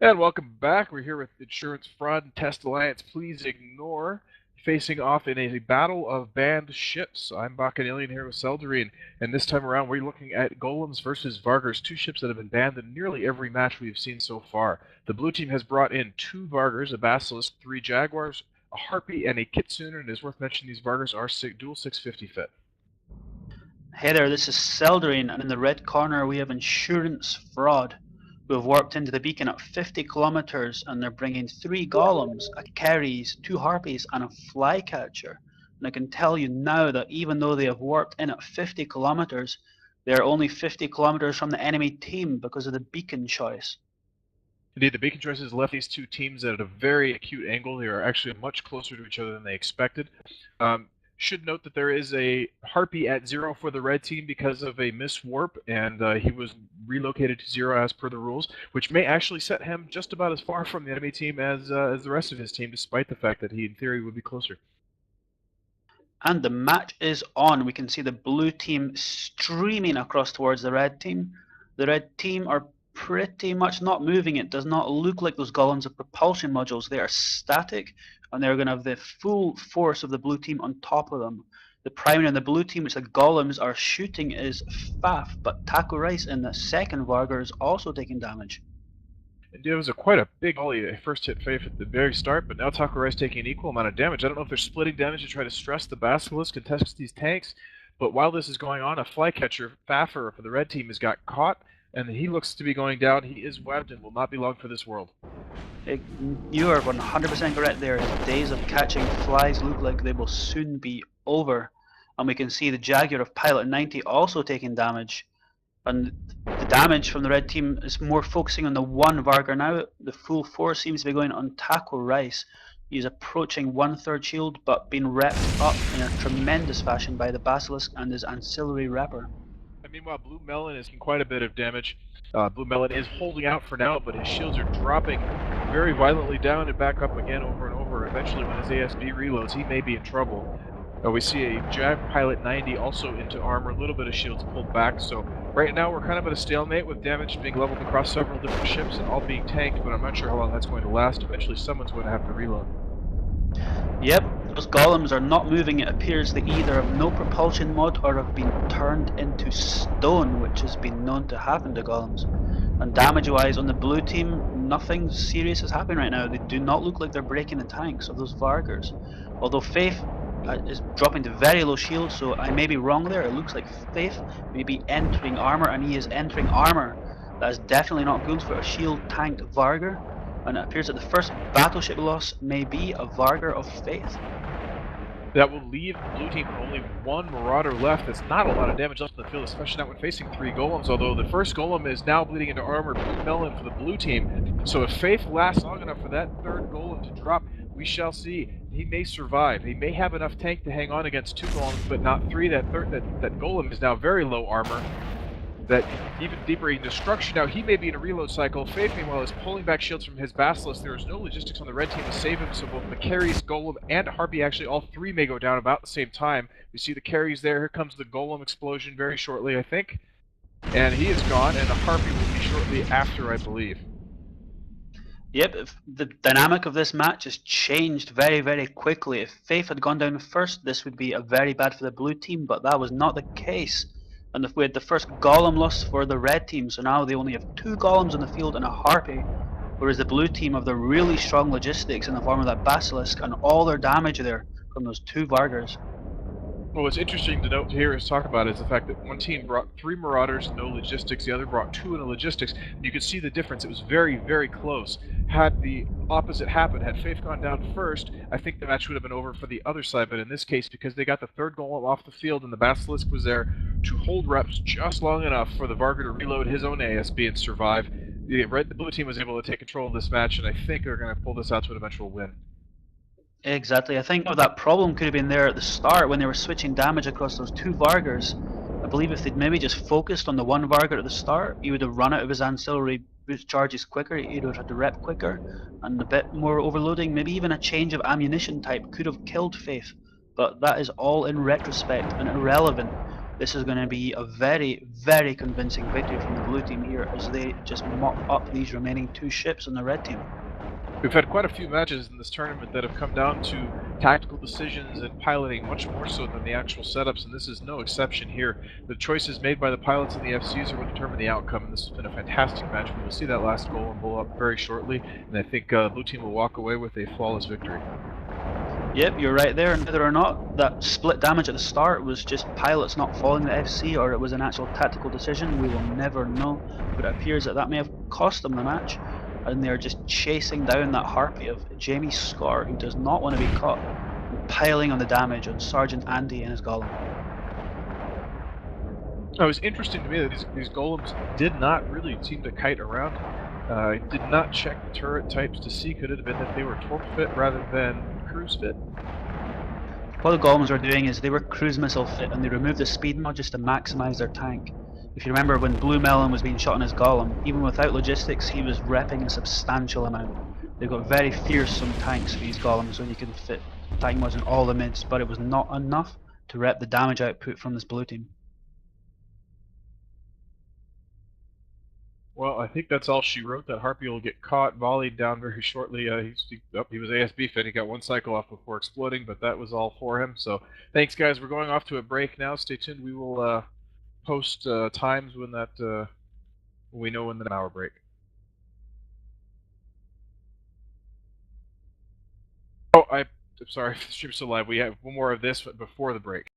And welcome back. We're here with Insurance Fraud and Test Alliance. Please ignore facing off in a battle of banned ships. I'm Bacchanalian here with Seldarine, and this time around we're looking at Golems versus Vargars, two ships that have been banned in nearly every match we've seen so far. The blue team has brought in two Vargars, a Basilisk, three Jaguars, a Harpy, and a Kitsune, and it is worth mentioning these Vargars are dual 650 fit. Hey there, this is Seldarine, and in the red corner we have Insurance Fraud, who have warped into the beacon at 50 kilometers, and they're bringing 3 golems, a Keres, 2 harpies, and a flycatcher. And I can tell you now that even though they have warped in at 50 kilometers, they are only 50 kilometers from the enemy team because of the beacon choice. Indeed, the beacon choices left these two teams at a very acute angle. They are actually much closer to each other than they expected. Should note that there is a Harpy at 0 for the red team because of a miswarp, and he was relocated to 0 as per the rules, which may actually set him just about as far from the enemy team as the rest of his team, despite the fact that he, in theory, would be closer. And the match is on. We can see the blue team streaming across towards the red team. The red team are pretty much not moving. It does not look like those golems are propulsion modules. They are static, and they're going to have the full force of the blue team on top of them. The primary on the blue team, which the golems are shooting, is Faf, but Taco Rice in the second Vargar is also taking damage. It was quite a big volley. They first hit Faith at the very start, but now Taco Rice taking an equal amount of damage. I don't know if they're splitting damage to try to stress the Basilisk and test these tanks, but while this is going on, a Flycatcher, Faffer for the red team, has got caught, and he looks to be going down. He is webbed and will not be long for this world. You are 100% correct there. His days of catching flies look like they will soon be over. And we can see the Jaguar of Pilot 90 also taking damage. And the damage from the red team is more focusing on the one Vargar now. The full force seems to be going on Taco Rice. He's approaching 1/3 shield, but being repped up in a tremendous fashion by the Basilisk and his ancillary repper. And meanwhile, Blue Melon is taking quite a bit of damage. Blue Melon is holding out for now, but his shields are dropping very violently down and back up again over and over. Eventually, when his ASB reloads, he may be in trouble. We see a Jag Pilot 90 also into armor, a little bit of shields pulled back. So right now we're kind of at a stalemate with damage being leveled across several different ships and all being tanked, but I'm not sure how long that's going to last. Eventually someone's going to have to reload. Yep, those golems are not moving. It appears they either have no propulsion mod or have been turned into stone, which has been known to happen to golems. And damage-wise on the blue team, nothing serious is happening right now. They do not look like they're breaking the tanks of those Vargars. Although Faith is dropping to very low shield, so I may be wrong there. It looks like Faith may be entering armor, and he is entering armor. That is definitely not good for a shield tanked Vargar. And it appears that the first battleship loss may be a Vargar of Faith. That will leave the blue team with only one Marauder left. That's not a lot of damage left in the field, especially not when facing 3 golems, although the first golem is now bleeding into armor. Blue Melon for the blue team. So if Faith lasts long enough for that third golem to drop, we shall see. He may survive. He may have enough tank to hang on against 2 golems, but not 3. That golem is now very low armor. That even deeper in destruction. Now he may be in a reload cycle. Faith, meanwhile, is pulling back shields from his Basilisk. There is no logistics on the red team to save him, so both the Keres, Golem, and Harpy, actually all 3 may go down about the same time. We see the Keres there. Here comes the Golem explosion very shortly, I think. And he is gone, and the Harpy will be shortly after, I believe. Yep, the dynamic of this match has changed very, very quickly. If Faith had gone down first, this would be very bad for the blue team, but that was not the case. And we had the first golem loss for the red team, so now they only have 2 golems on the field and a Harpy, whereas the blue team have the really strong logistics in the form of that Basilisk and all their damage there from those 2 Vargars. Well, what's interesting to note here is talk about is the fact that one team brought 3 Marauders, no logistics, the other brought 2 in the logistics, and you can see the difference. It was very, very close. Had the opposite happened, had Faith gone down first, I think the match would have been over for the other side, but in this case, because they got the third golem off the field and the Basilisk was there to hold reps just long enough for the Vargar to reload his own ASB and survive, the blue team was able to take control of this match, and I think they're going to pull this out to an eventual win. Exactly. I think that problem could have been there at the start when they were switching damage across those 2 Vargars. I believe if they'd maybe just focused on the one Vargar at the start, he would have run out of his ancillary boost charges quicker, he'd have had to rep quicker, and a bit more overloading, maybe even a change of ammunition type could have killed Faith. But that is all in retrospect and irrelevant. This is going to be a very, very convincing victory from the blue team here as they just mop up these remaining 2 ships on the red team. We've had quite a few matches in this tournament that have come down to tactical decisions and piloting much more so than the actual setups, and this is no exception here. The choices made by the pilots and the FCs are what determine the outcome, and this has been a fantastic match. We will see that last goal and blow up very shortly, and I think blue team will walk away with a flawless victory. Yep, you're right there, and whether or not that split damage at the start was just pilots not following the FC or it was an actual tactical decision, we will never know, but it appears that that may have cost them the match, and they're just chasing down that harpy of Jamie Scott, who does not want to be caught, and piling on the damage on Sergeant Andy and his golem. It was interesting to me that these golems did not really seem to kite around. I did not check the turret types to see could it have been that they were torque fit rather than cruise fit. What the golems were doing is they were cruise missile fit and they removed the speed mod just to maximise their tank. If you remember when Blue Melon was being shot on his golem, even without logistics he was repping a substantial amount. They've got very fearsome tanks for these golems when you can fit tank mods in all the mids, but it was not enough to rep the damage output from this blue team. Well, I think that's all she wrote. That Harpy will get caught, volleyed down very shortly. He was ASB fit. He got one cycle off before exploding, but that was all for him. So thanks, guys. We're going off to a break now. Stay tuned. We will post times when we know when the hour break. Oh, I'm sorry. The stream's still live. We have one more of this before the break.